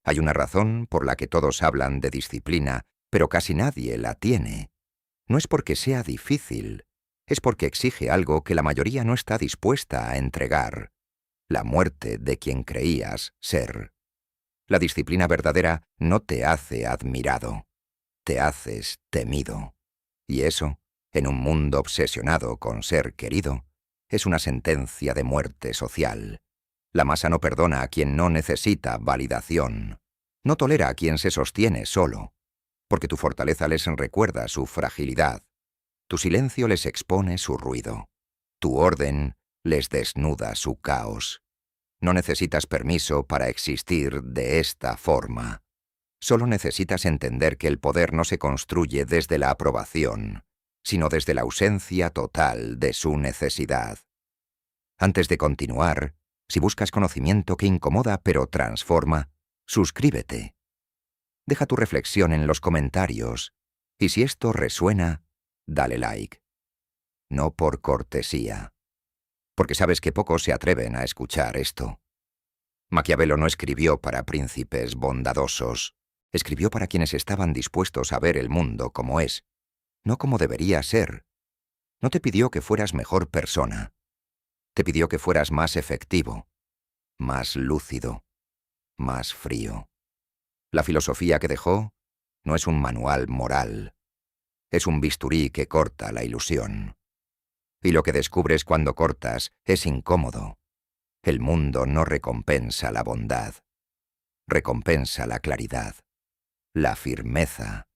Hay una razón por la que todos hablan de disciplina, pero casi nadie la tiene. No es porque sea difícil, es porque exige algo que la mayoría no está dispuesta a entregar: la muerte de quien creías ser. La disciplina verdadera no te hace admirado, te haces temido. Y eso, en un mundo obsesionado con ser querido, es una sentencia de muerte social. La masa no perdona a quien no necesita validación. No tolera a quien se sostiene solo, porque tu fortaleza les recuerda su fragilidad. Tu silencio les expone su ruido. Tu orden les desnuda su caos. No necesitas permiso para existir de esta forma. Solo necesitas entender que el poder no se construye desde la aprobación, sino desde la ausencia total de su necesidad. Antes de continuar, si buscas conocimiento que incomoda pero transforma, suscríbete. Deja tu reflexión en los comentarios, y si esto resuena, dale like. No por cortesía, porque sabes que pocos se atreven a escuchar esto. Maquiavelo no escribió para príncipes bondadosos, escribió para quienes estaban dispuestos a ver el mundo como es, no como debería ser. No te pidió que fueras mejor persona, te pidió que fueras más efectivo, más lúcido, más frío. La filosofía que dejó no es un manual moral, es un bisturí que corta la ilusión. Y lo que descubres cuando cortas es incómodo. El mundo no recompensa la bondad, recompensa la claridad, la firmeza,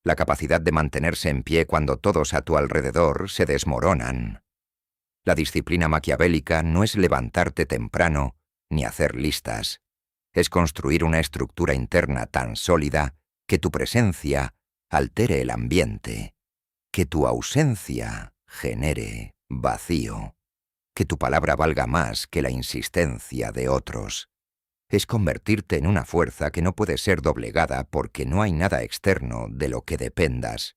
la capacidad de mantenerse en pie cuando todos a tu alrededor se desmoronan. La disciplina maquiavélica no es levantarte temprano ni hacer listas, es construir una estructura interna tan sólida que tu presencia altere el ambiente, que tu ausencia genere vacío, que tu palabra valga más que la insistencia de otros. Es convertirte en una fuerza que no puede ser doblegada porque no hay nada externo de lo que dependas.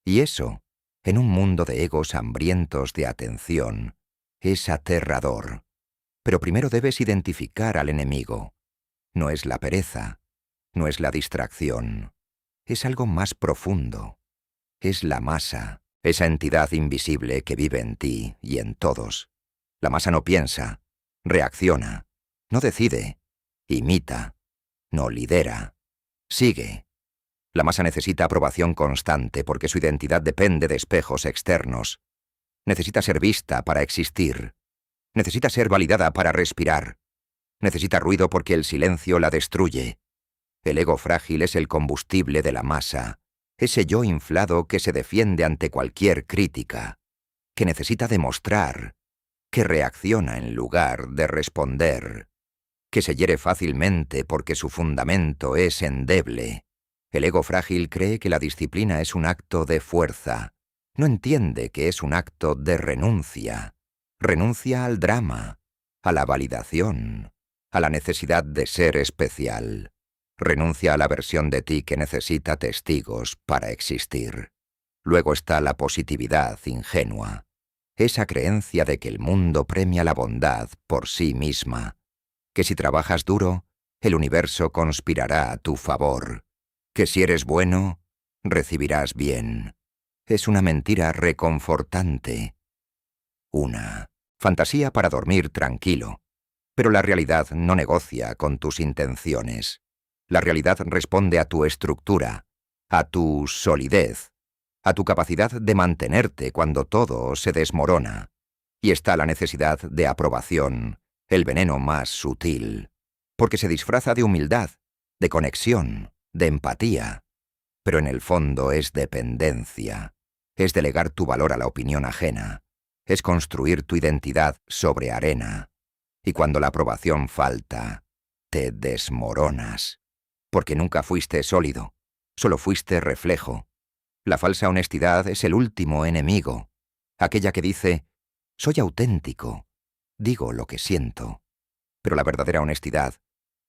Y eso, en un mundo de egos hambrientos de atención, es aterrador. Pero primero debes identificar al enemigo. No es la pereza, no es la distracción, es algo más profundo. Es la masa, esa entidad invisible que vive en ti y en todos. La masa no piensa, reacciona, no decide, imita, no lidera, sigue. La masa necesita aprobación constante porque su identidad depende de espejos externos. Necesita ser vista para existir. Necesita ser validada para respirar. Necesita ruido porque el silencio la destruye. El ego frágil es el combustible de la masa, ese yo inflado que se defiende ante cualquier crítica, que necesita demostrar, que reacciona en lugar de responder, que se hiere fácilmente porque su fundamento es endeble. El ego frágil cree que la disciplina es un acto de fuerza. No entiende que es un acto de renuncia. Renuncia al drama, a la validación, a la necesidad de ser especial. Renuncia a la versión de ti que necesita testigos para existir. Luego está la positividad ingenua, esa creencia de que el mundo premia la bondad por sí misma, que si trabajas duro, el universo conspirará a tu favor, que si eres bueno, recibirás bien. Es una mentira reconfortante. Una fantasía para dormir tranquilo, pero la realidad no negocia con tus intenciones. La realidad responde a tu estructura, a tu solidez, a tu capacidad de mantenerte cuando todo se desmorona. Y está la necesidad de aprobación, el veneno más sutil, porque se disfraza de humildad, de conexión, de empatía, pero en el fondo es dependencia, es delegar tu valor a la opinión ajena, es construir tu identidad sobre arena, y cuando la aprobación falta, te desmoronas, porque nunca fuiste sólido, solo fuiste reflejo. La falsa honestidad es el último enemigo, aquella que dice, soy auténtico, digo lo que siento, pero la verdadera honestidad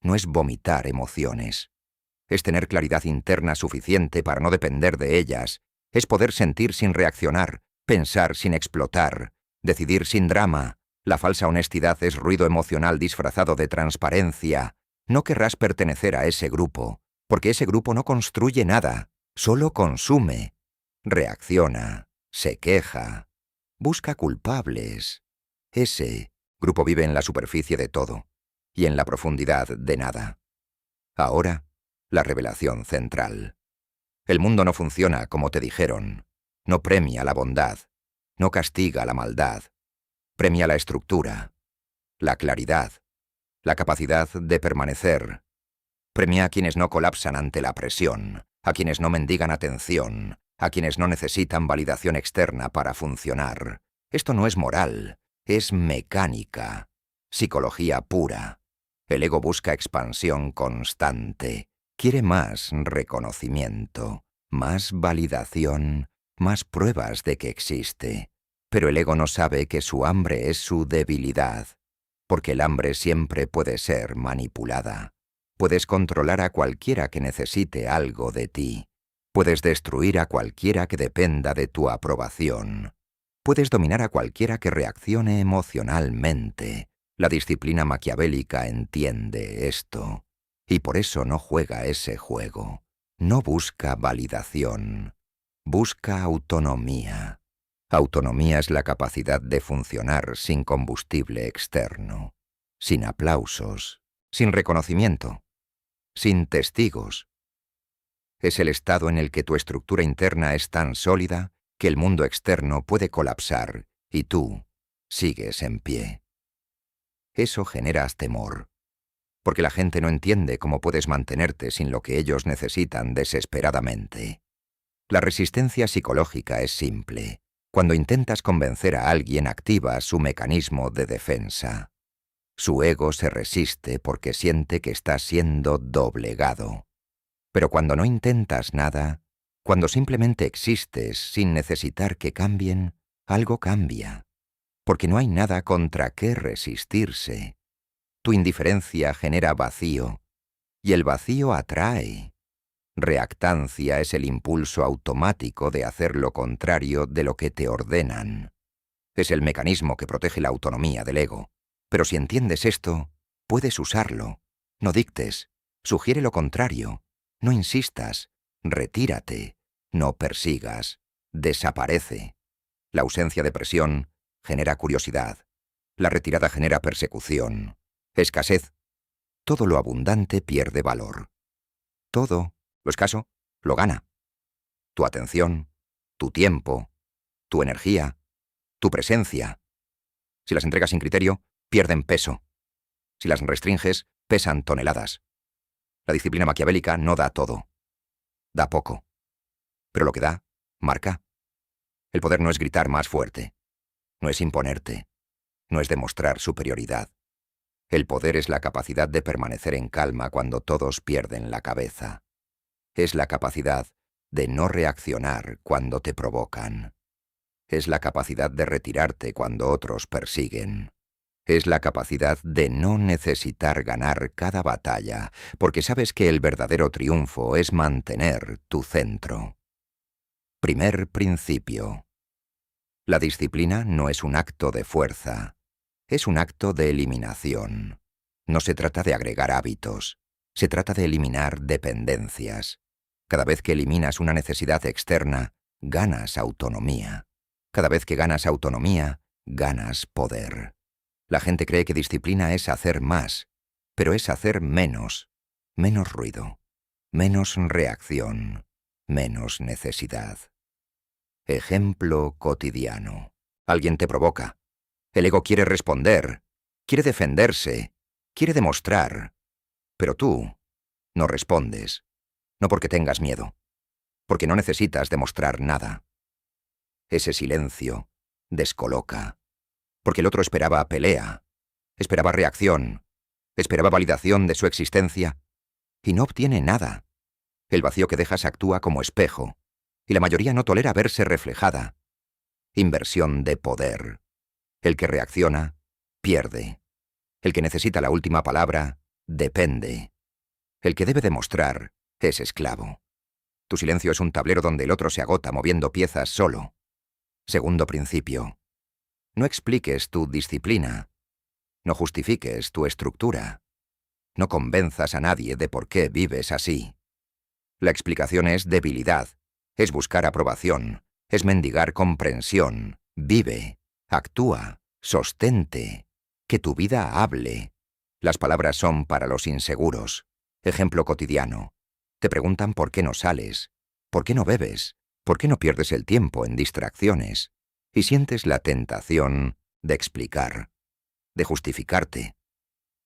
no es vomitar emociones. Es tener claridad interna suficiente para no depender de ellas, es poder sentir sin reaccionar, pensar sin explotar, decidir sin drama. La falsa honestidad es ruido emocional disfrazado de transparencia, No querrás pertenecer a ese grupo, porque ese grupo no construye nada, solo consume, reacciona, se queja, busca culpables. Ese grupo vive en la superficie de todo y en la profundidad de nada. Ahora, la revelación central. El mundo no funciona como te dijeron. No premia la bondad, no castiga la maldad. Premia la estructura, la claridad, la capacidad de permanecer. Premia a quienes no colapsan ante la presión, a quienes no mendigan atención, a quienes no necesitan validación externa para funcionar. Esto no es moral, es mecánica, psicología pura. El ego busca expansión constante, quiere más reconocimiento, más validación, más pruebas de que existe. Pero el ego no sabe que su hambre es su debilidad, porque el hambre siempre puede ser manipulada. Puedes controlar a cualquiera que necesite algo de ti. Puedes destruir a cualquiera que dependa de tu aprobación. Puedes dominar a cualquiera que reaccione emocionalmente. La disciplina maquiavélica entiende esto, y por eso no juega ese juego. No busca validación, busca autonomía. Autonomía es la capacidad de funcionar sin combustible externo, sin aplausos, sin reconocimiento, sin testigos. Es el estado en el que tu estructura interna es tan sólida que el mundo externo puede colapsar y tú sigues en pie. Eso genera temor, porque la gente no entiende cómo puedes mantenerte sin lo que ellos necesitan desesperadamente. La resistencia psicológica es simple. Cuando intentas convencer a alguien, activa su mecanismo de defensa. Su ego se resiste porque siente que está siendo doblegado. Pero cuando no intentas nada, cuando simplemente existes sin necesitar que cambien, algo cambia. Porque no hay nada contra qué resistirse. Tu indiferencia genera vacío, y el vacío atrae. Reactancia es el impulso automático de hacer lo contrario de lo que te ordenan. Es el mecanismo que protege la autonomía del ego. Pero si entiendes esto, puedes usarlo. No dictes, sugiere lo contrario. No insistas, retírate, no persigas, desaparece. La ausencia de presión genera curiosidad. La retirada genera persecución, escasez. Todo lo abundante pierde valor. Todo, lo escaso, lo gana. Tu atención, tu tiempo, tu energía, tu presencia. Si las entregas sin criterio, pierden peso. Si las restringes, pesan toneladas. La disciplina maquiavélica no da todo. Da poco. Pero lo que da, marca. El poder no es gritar más fuerte. No es imponerte. No es demostrar superioridad. El poder es la capacidad de permanecer en calma cuando todos pierden la cabeza. Es la capacidad de no reaccionar cuando te provocan. Es la capacidad de retirarte cuando otros persiguen. Es la capacidad de no necesitar ganar cada batalla, porque sabes que el verdadero triunfo es mantener tu centro. Primer principio. La disciplina no es un acto de fuerza, es un acto de eliminación. No se trata de agregar hábitos, se trata de eliminar dependencias. Cada vez que eliminas una necesidad externa, ganas autonomía. Cada vez que ganas autonomía, ganas poder. La gente cree que disciplina es hacer más, pero es hacer menos. Menos ruido, menos reacción, menos necesidad. Ejemplo cotidiano. Alguien te provoca. El ego quiere responder, quiere defenderse, quiere demostrar. Pero tú no respondes. No porque tengas miedo, porque no necesitas demostrar nada. Ese silencio descoloca, porque el otro esperaba pelea, esperaba reacción, esperaba validación de su existencia, y no obtiene nada. El vacío que dejas actúa como espejo, y la mayoría no tolera verse reflejada. Inversión de poder. El que reacciona, pierde. El que necesita la última palabra, depende. El que debe demostrar, es esclavo. Tu silencio es un tablero donde el otro se agota moviendo piezas solo. Segundo principio. No expliques tu disciplina. No justifiques tu estructura. No convenzas a nadie de por qué vives así. La explicación es debilidad, es buscar aprobación, es mendigar comprensión. Vive, actúa, sostente, que tu vida hable. Las palabras son para los inseguros. Ejemplo cotidiano. Te preguntan por qué no sales, por qué no bebes, por qué no pierdes el tiempo en distracciones, y sientes la tentación de explicar, de justificarte.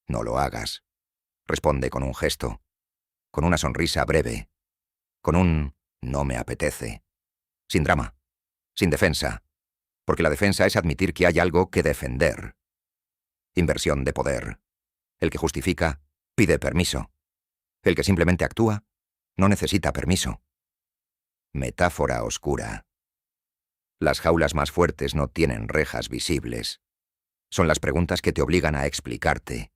No lo hagas. Responde con un gesto, con una sonrisa breve, con un no me apetece, sin drama, sin defensa, porque la defensa es admitir que hay algo que defender. Inversión de poder. El que justifica, pide permiso. El que simplemente actúa, no necesita permiso. Metáfora oscura. Las jaulas más fuertes no tienen rejas visibles. Son las preguntas que te obligan a explicarte,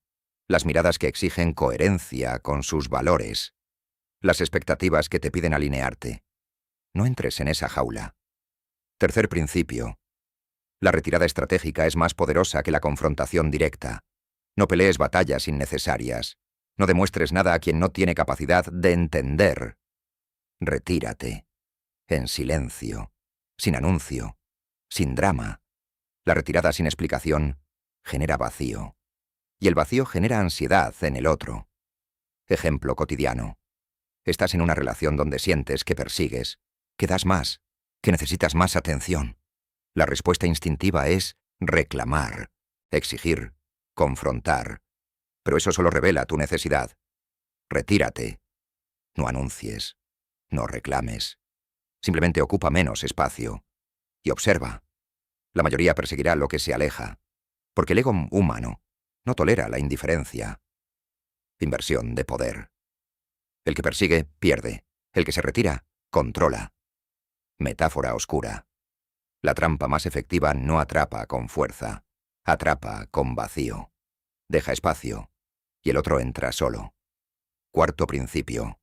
las miradas que exigen coherencia con sus valores, las expectativas que te piden alinearte. No entres en esa jaula. Tercer principio. La retirada estratégica es más poderosa que la confrontación directa. No pelees batallas innecesarias. No demuestres nada a quien no tiene capacidad de entender. Retírate. En silencio. Sin anuncio. Sin drama. La retirada sin explicación genera vacío. Y el vacío genera ansiedad en el otro. Ejemplo cotidiano. Estás en una relación donde sientes que persigues, que das más, que necesitas más atención. La respuesta instintiva es reclamar, exigir, confrontar. Pero eso solo revela tu necesidad. Retírate. No anuncies. No reclames. Simplemente ocupa menos espacio. Y observa. La mayoría perseguirá lo que se aleja, porque el ego humano no tolera la indiferencia. Inversión de poder. El que persigue, pierde. El que se retira, controla. Metáfora oscura. La trampa más efectiva no atrapa con fuerza, atrapa con vacío. Deja espacio, y el otro entra solo. Cuarto principio.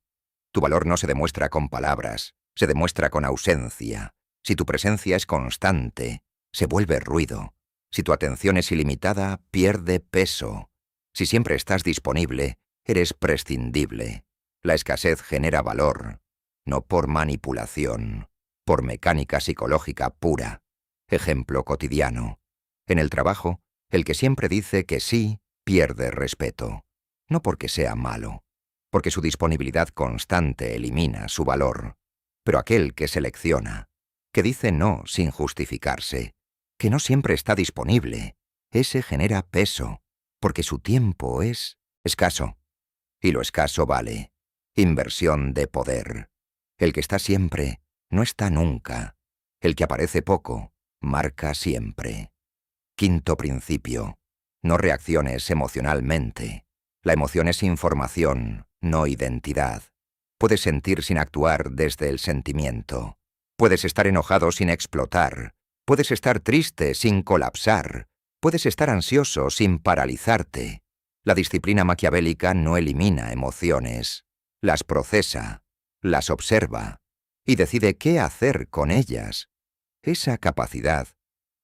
Tu valor no se demuestra con palabras, se demuestra con ausencia. Si tu presencia es constante, se vuelve ruido. Si tu atención es ilimitada, pierde peso. Si siempre estás disponible, eres prescindible. La escasez genera valor, no por manipulación, por mecánica psicológica pura. Ejemplo cotidiano. En el trabajo, el que siempre dice que sí, pierde respeto. No porque sea malo, porque su disponibilidad constante elimina su valor. Pero aquel que selecciona, que dice no sin justificarse, que no siempre está disponible, ese genera peso, porque su tiempo es escaso. Y lo escaso vale. Inversión de poder. El que está siempre, no está nunca. El que aparece poco, marca siempre. Quinto principio. No reacciones emocionalmente. La emoción es información, no identidad. Puedes sentir sin actuar desde el sentimiento. Puedes estar enojado sin explotar. Puedes estar triste sin colapsar. Puedes estar ansioso sin paralizarte. La disciplina maquiavélica no elimina emociones. Las procesa, las observa y decide qué hacer con ellas. Esa capacidad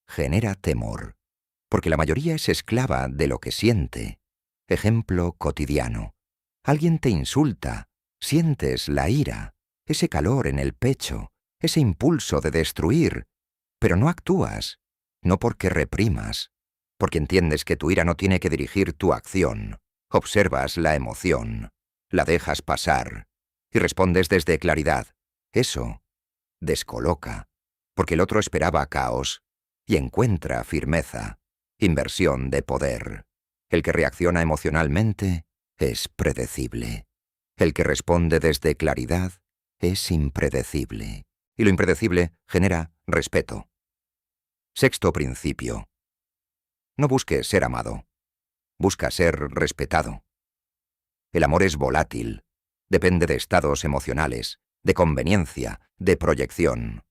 genera temor, porque la mayoría es esclava de lo que siente. Ejemplo cotidiano. Alguien te insulta, sientes la ira, ese calor en el pecho, ese impulso de destruir, pero no actúas, no porque reprimas, porque entiendes que tu ira no tiene que dirigir tu acción. Observas la emoción, la dejas pasar y respondes desde claridad. Eso descoloca, porque el otro esperaba caos y encuentra firmeza, inversión de poder. El que reacciona emocionalmente es predecible. El que responde desde claridad es impredecible. Y lo impredecible genera respeto. Sexto principio. No busques ser amado. Busca ser respetado. El amor es volátil. Depende de estados emocionales, de conveniencia, de proyección.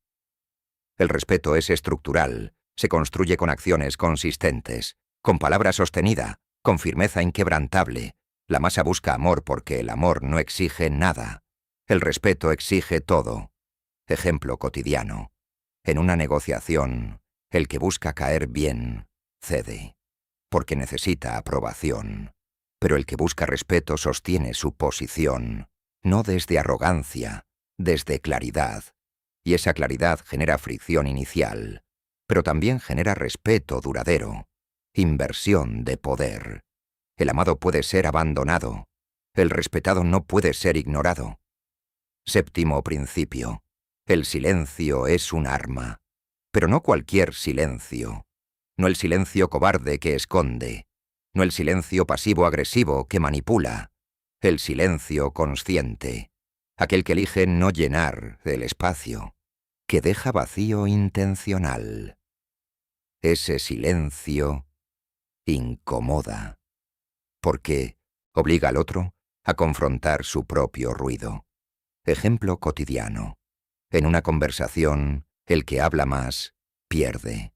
El respeto es estructural. Se construye con acciones consistentes, con palabra sostenida, con firmeza inquebrantable. La masa busca amor porque el amor no exige nada. El respeto exige todo. Ejemplo cotidiano. En una negociación, el que busca caer bien, cede, porque necesita aprobación. pero el que busca respeto sostiene su posición, no desde arrogancia, desde claridad, y esa claridad genera fricción inicial, pero también genera respeto duradero, inversión de poder. El amado puede ser abandonado, el respetado no puede ser ignorado. Séptimo principio. El silencio es un arma, pero no cualquier silencio, no el silencio cobarde que esconde, no el silencio pasivo-agresivo que manipula, el silencio consciente, aquel que elige no llenar el espacio, que deja vacío intencional. Ese silencio incomoda, porque obliga al otro a confrontar su propio ruido. Ejemplo cotidiano. En una conversación, el que habla más pierde,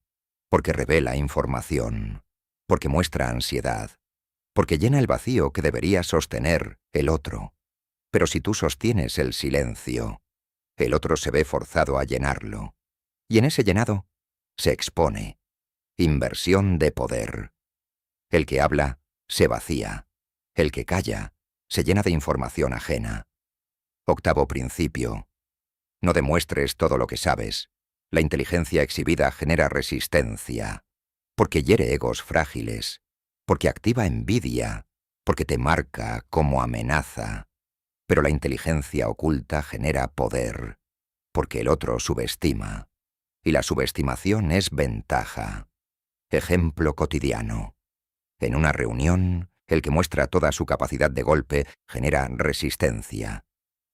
porque revela información, porque muestra ansiedad, porque llena el vacío que debería sostener el otro. Pero si tú sostienes el silencio, el otro se ve forzado a llenarlo, y en ese llenado se expone. Inversión de poder. El que habla se vacía, el que calla se llena de información ajena. Octavo principio. No demuestres todo lo que sabes. La inteligencia exhibida genera resistencia, porque hiere egos frágiles, porque activa envidia, porque te marca como amenaza. Pero la inteligencia oculta genera poder, porque el otro subestima, y la subestimación es ventaja. Ejemplo cotidiano. En una reunión, el que muestra toda su capacidad de golpe genera resistencia,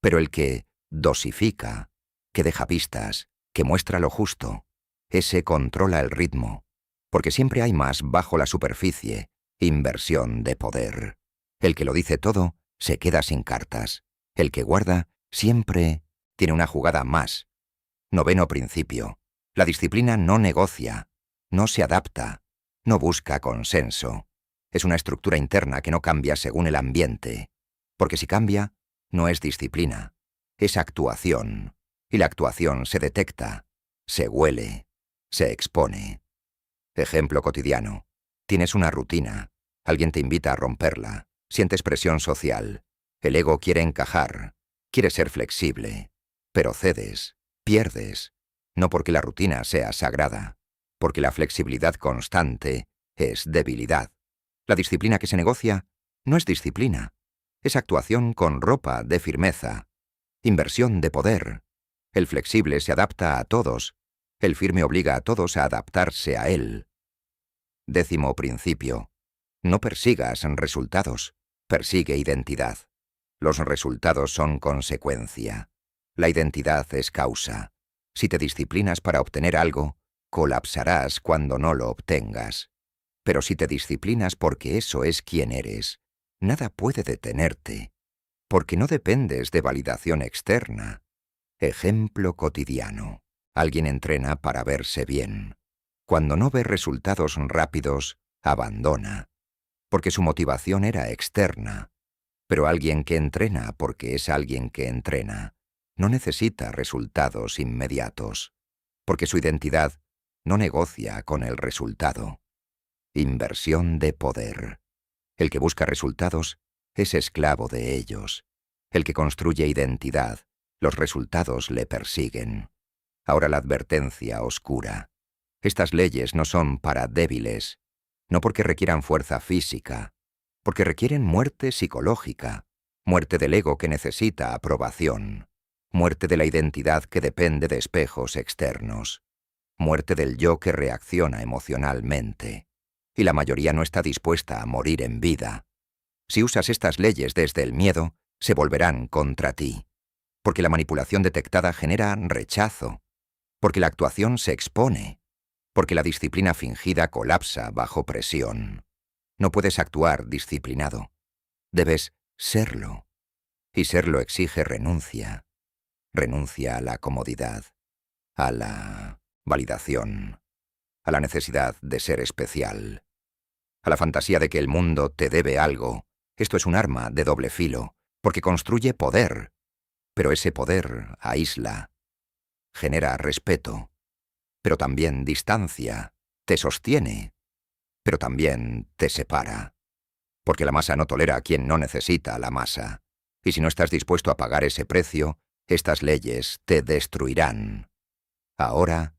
pero el que dosifica, que deja pistas, que muestra lo justo, ese controla el ritmo, porque siempre hay más bajo la superficie, inversión de poder. El que lo dice todo se queda sin cartas. El que guarda siempre tiene una jugada más. Noveno principio. La disciplina no negocia, no se adapta, no busca consenso. Es una estructura interna que no cambia según el ambiente, porque si cambia, no es disciplina, es actuación. Y la actuación se detecta, se huele, se expone. Ejemplo cotidiano. Tienes una rutina, alguien te invita a romperla, sientes presión social, el ego quiere encajar, quiere ser flexible, pero cedes, pierdes, no porque la rutina sea sagrada, porque la flexibilidad constante es debilidad. La disciplina que se negocia no es disciplina, es actuación con ropa de firmeza, inversión de poder. El flexible se adapta a todos, el firme obliga a todos a adaptarse a él. Décimo principio. No persigas resultados, persigue identidad. Los resultados son consecuencia. La identidad es causa. Si te disciplinas para obtener algo, colapsarás cuando no lo obtengas. Pero si te disciplinas porque eso es quien eres, nada puede detenerte, porque no dependes de validación externa. Ejemplo cotidiano. Alguien entrena para verse bien. Cuando no ve resultados rápidos, abandona, porque su motivación era externa. Pero alguien que entrena porque es alguien que entrena, no necesita resultados inmediatos, porque su identidad no negocia con el resultado. Inversión de poder. El que busca resultados es esclavo de ellos. El que construye identidad, los resultados le persiguen. Ahora la advertencia oscura. Estas leyes no son para débiles, no porque requieran fuerza física, porque requieren muerte psicológica, muerte del ego que necesita aprobación, muerte de la identidad que depende de espejos externos, muerte del yo que reacciona emocionalmente. Y la mayoría no está dispuesta a morir en vida. Si usas estas leyes desde el miedo, se volverán contra ti, porque la manipulación detectada genera rechazo, porque la actuación se expone, porque la disciplina fingida colapsa bajo presión. No puedes actuar disciplinado. Debes serlo. Y serlo exige renuncia. Renuncia a la comodidad, a la validación, a la necesidad de ser especial, a la fantasía de que el mundo te debe algo. Esto es un arma de doble filo, porque construye poder, pero ese poder aísla, genera respeto, pero también distancia, te sostiene, pero también te separa. porque la masa no tolera a quien no necesita la masa. Y si no estás dispuesto a pagar ese precio, estas leyes te destruirán. Ahora,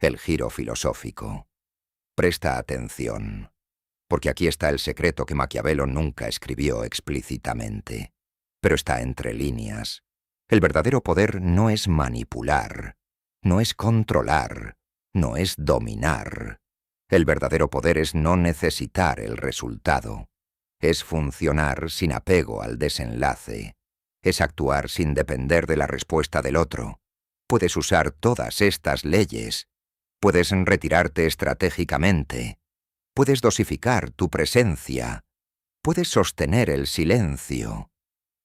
el giro filosófico. Presta atención, porque aquí está el secreto que Maquiavelo nunca escribió explícitamente, pero está entre líneas. El verdadero poder no es manipular, no es controlar, no es dominar. El verdadero poder es no necesitar el resultado. Es funcionar sin apego al desenlace. Es actuar sin depender de la respuesta del otro. Puedes usar todas estas leyes. Puedes retirarte estratégicamente. Puedes dosificar tu presencia. Puedes sostener el silencio.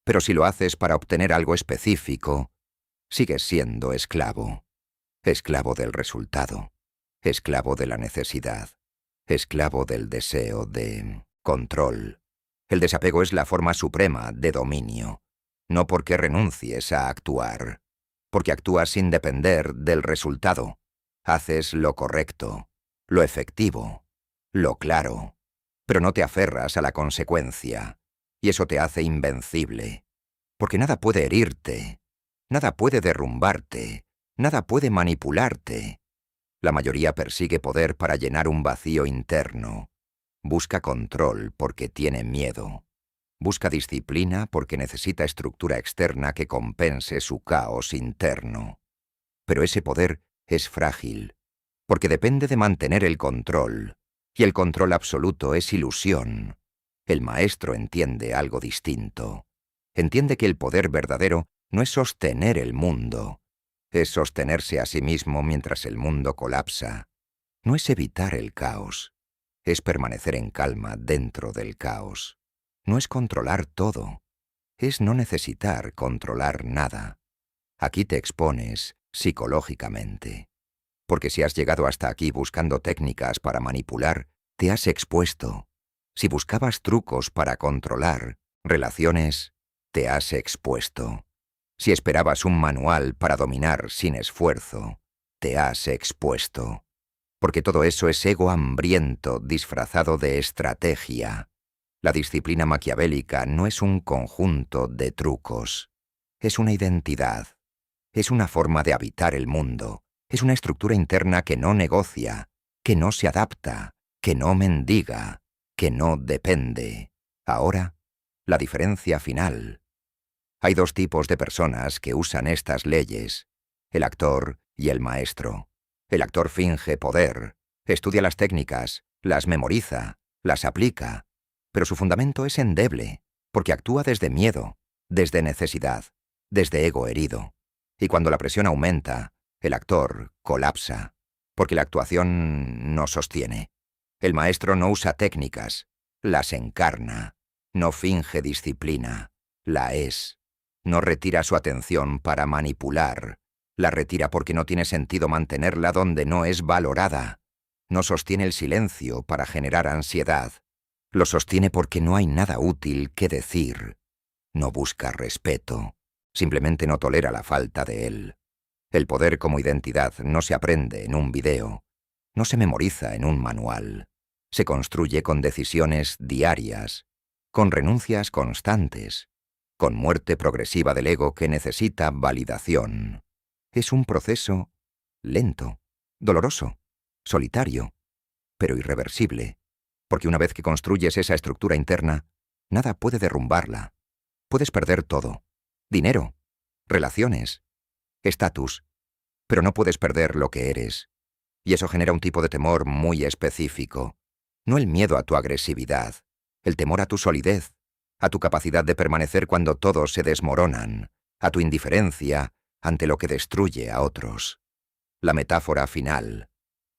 Pero si lo haces para obtener algo específico, sigues siendo esclavo. Esclavo del resultado. Esclavo de la necesidad. Esclavo del deseo de control. El desapego es la forma suprema de dominio. No porque renuncies a actuar. Porque actúas sin depender del resultado. Haces lo correcto, lo efectivo, lo claro, pero no te aferras a la consecuencia, y eso te hace invencible, porque nada puede herirte, nada puede derrumbarte, nada puede manipularte. La mayoría persigue poder para llenar un vacío interno, busca control porque tiene miedo, busca disciplina porque necesita estructura externa que compense su caos interno. Pero ese poder es frágil, porque depende de mantener el control, y el control absoluto es ilusión. El maestro entiende algo distinto. Entiende que el poder verdadero no es sostener el mundo, es sostenerse a sí mismo mientras el mundo colapsa. No es evitar el caos, es permanecer en calma dentro del caos. No es controlar todo, es no necesitar controlar nada. Aquí te expones psicológicamente. Porque si has llegado hasta aquí buscando técnicas para manipular, te has expuesto. Si buscabas trucos para controlar relaciones, te has expuesto. Si esperabas un manual para dominar sin esfuerzo, te has expuesto. Porque todo eso es ego hambriento disfrazado de estrategia. La disciplina maquiavélica no es un conjunto de trucos. Es una identidad. Es una forma de habitar el mundo. Es una estructura interna que no negocia, que no se adapta, que no mendiga, que no depende. Ahora, la diferencia final. Hay dos tipos de personas que usan estas leyes, el actor y el maestro. El actor finge poder, estudia las técnicas, las memoriza, las aplica, pero su fundamento es endeble, porque actúa desde miedo, desde necesidad, desde ego herido. Y cuando la presión aumenta, el actor colapsa, porque la actuación no sostiene. El maestro no usa técnicas, las encarna. No finge disciplina, la es. No retira su atención para manipular, la retira porque no tiene sentido mantenerla donde no es valorada. No sostiene el silencio para generar ansiedad. Lo sostiene porque no hay nada útil que decir. No busca respeto, simplemente no tolera la falta de él. El poder como identidad no se aprende en un video, no se memoriza en un manual. Se construye con decisiones diarias, con renuncias constantes, con muerte progresiva del ego que necesita validación. Es un proceso lento, doloroso, solitario, pero irreversible, porque una vez que construyes esa estructura interna, nada puede derrumbarla. Puedes perder todo, dinero, relaciones, estatus, pero no puedes perder lo que eres. Y eso genera un tipo de temor muy específico. No el miedo a tu agresividad, el temor a tu solidez, a tu capacidad de permanecer cuando todos se desmoronan, a tu indiferencia ante lo que destruye a otros. La metáfora final,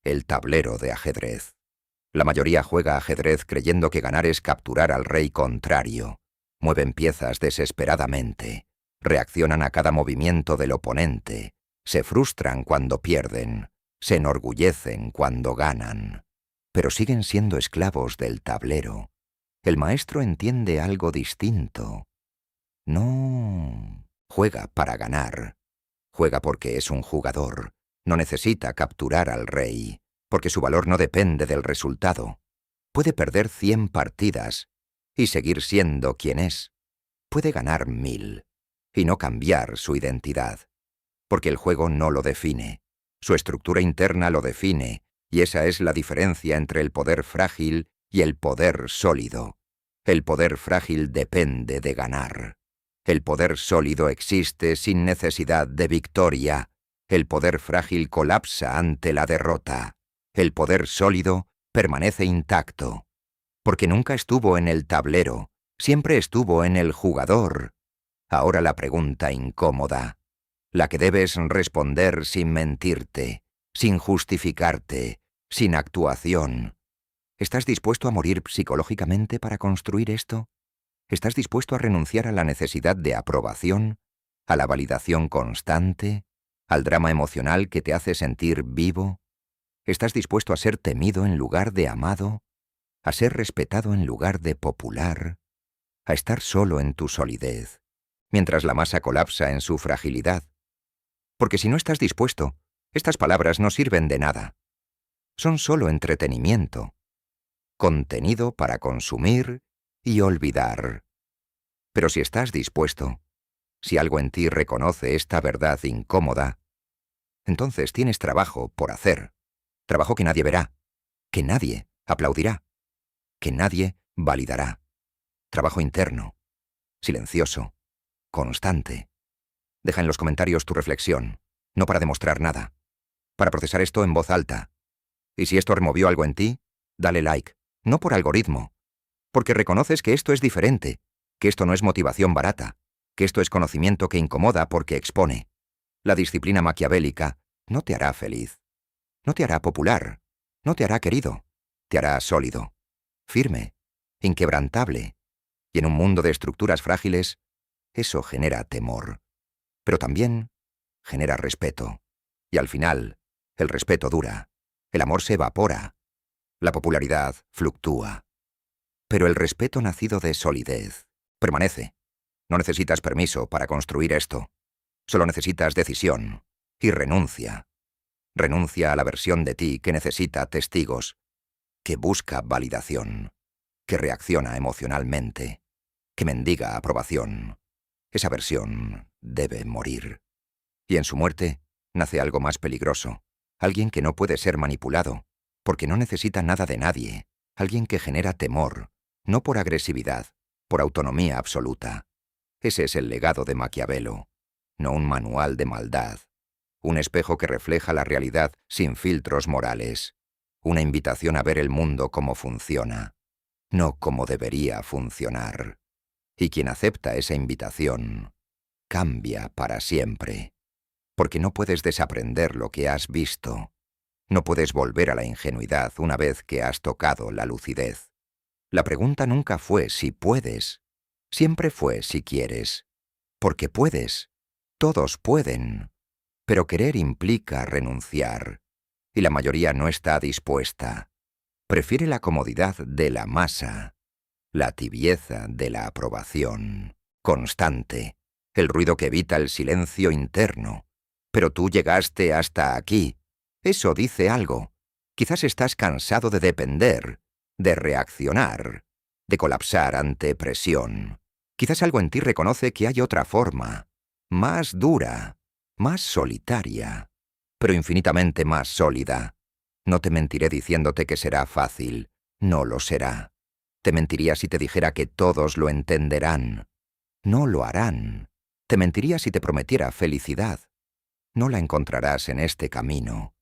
el tablero de ajedrez. La mayoría juega ajedrez creyendo que ganar es capturar al rey contrario. Mueven piezas desesperadamente, reaccionan a cada movimiento del oponente, se frustran cuando pierden, se enorgullecen cuando ganan, pero siguen siendo esclavos del tablero. El maestro entiende algo distinto. No juega para ganar, juega porque es un jugador, no necesita capturar al rey, porque su valor no depende del resultado. Puede perder 100 partidas, y seguir siendo quien es. Puede ganar 1000 y no cambiar su identidad, porque el juego no lo define. Su estructura interna lo define, y esa es la diferencia entre el poder frágil y el poder sólido. El poder frágil depende de ganar. El poder sólido existe sin necesidad de victoria. El poder frágil colapsa ante la derrota. El poder sólido permanece intacto, porque nunca estuvo en el tablero, siempre estuvo en el jugador. Ahora la pregunta incómoda, la que debes responder sin mentirte, sin justificarte, sin actuación. ¿Estás dispuesto a morir psicológicamente para construir esto? ¿Estás dispuesto a renunciar a la necesidad de aprobación, a la validación constante, al drama emocional que te hace sentir vivo? ¿Estás dispuesto a ser temido en lugar de amado, a ser respetado en lugar de popular, a estar solo en tu solidez, mientras la masa colapsa en su fragilidad? Porque si no estás dispuesto, estas palabras no sirven de nada. Son solo entretenimiento, contenido para consumir y olvidar. Pero si estás dispuesto, si algo en ti reconoce esta verdad incómoda, entonces tienes trabajo por hacer. Trabajo que nadie verá, que nadie aplaudirá, que nadie validará. Trabajo interno, silencioso, constante. Deja en los comentarios tu reflexión, no para demostrar nada, para procesar esto en voz alta. Y si esto removió algo en ti, dale like, no por algoritmo, porque reconoces que esto es diferente, que esto no es motivación barata, que esto es conocimiento que incomoda porque expone. La disciplina maquiavélica no te hará feliz, no te hará popular, no te hará querido, te hará sólido, firme, inquebrantable. Y en un mundo de estructuras frágiles, eso genera temor, pero también genera respeto. Y al final, el respeto dura, el amor se evapora, la popularidad fluctúa. Pero el respeto nacido de solidez permanece. No necesitas permiso para construir esto. Solo necesitas decisión y renuncia. Renuncia a la versión de ti que necesita testigos, que busca validación, que reacciona emocionalmente, que mendiga aprobación. Esa versión debe morir. Y en su muerte nace algo más peligroso, alguien que no puede ser manipulado, porque no necesita nada de nadie, alguien que genera temor, no por agresividad, por autonomía absoluta. Ese es el legado de Maquiavelo, no un manual de maldad, un espejo que refleja la realidad sin filtros morales, una invitación a ver el mundo como funciona, no como debería funcionar. Y quien acepta esa invitación, cambia para siempre, porque no puedes desaprender lo que has visto, no puedes volver a la ingenuidad una vez que has tocado la lucidez. La pregunta nunca fue si puedes, siempre fue si quieres, porque puedes, todos pueden, pero querer implica renunciar, y la mayoría no está dispuesta. Prefiere la comodidad de la masa, la tibieza de la aprobación constante, el ruido que evita el silencio interno. Pero tú llegaste hasta aquí. Eso dice algo. Quizás estás cansado de depender, de reaccionar, de colapsar ante presión. Quizás algo en ti reconoce que hay otra forma, más dura, más solitaria, pero infinitamente más sólida. No te mentiré diciéndote que será fácil, no lo será. Te mentiría si te dijera que todos lo entenderán. No lo harán. Te mentiría si te prometiera felicidad. No la encontrarás en este camino,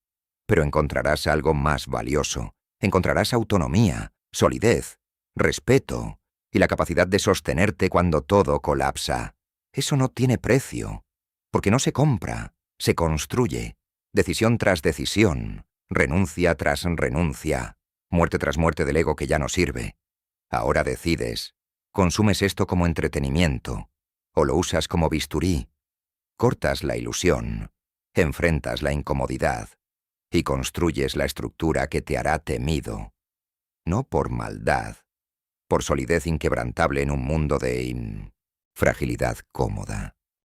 pero encontrarás algo más valioso. Encontrarás autonomía, solidez, respeto y la capacidad de sostenerte cuando todo colapsa. Eso no tiene precio, porque no se compra, se construye, decisión tras decisión, renuncia tras renuncia, muerte tras muerte del ego que ya no sirve. Ahora decides, consumes esto como entretenimiento, o lo usas como bisturí, cortas la ilusión, enfrentas la incomodidad y construyes la estructura que te hará temido, no por maldad, por solidez inquebrantable en un mundo de fragilidad cómoda.